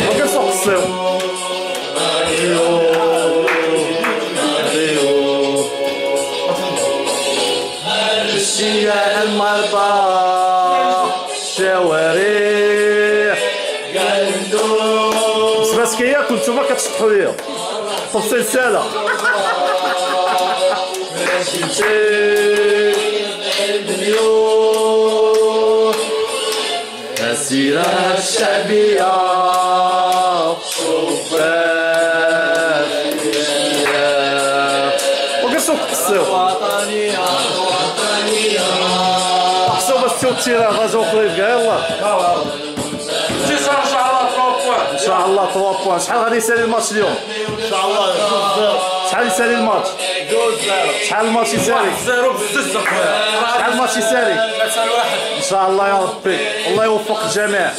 وكنسوق الصيف الشياء المرضى الشوارع بس كياكل نتوما كتشطحوا ليا طب سلسله السيرة الشعبية وكنسوق الصيف حسوا بس التيران غازو خليف كاع يلاه ان شاء الله 3 بوان شحال غادي يسالي الماتش اليوم؟ ان شاء الله 2-0 شحال يسالي الماتش؟ 2-0 شحال الماتش يسالي؟ 1-0 بزز اخويا شحال الماتش يسالي؟ 3-1 ان شاء الله يا ربي الله يوفق الجميع.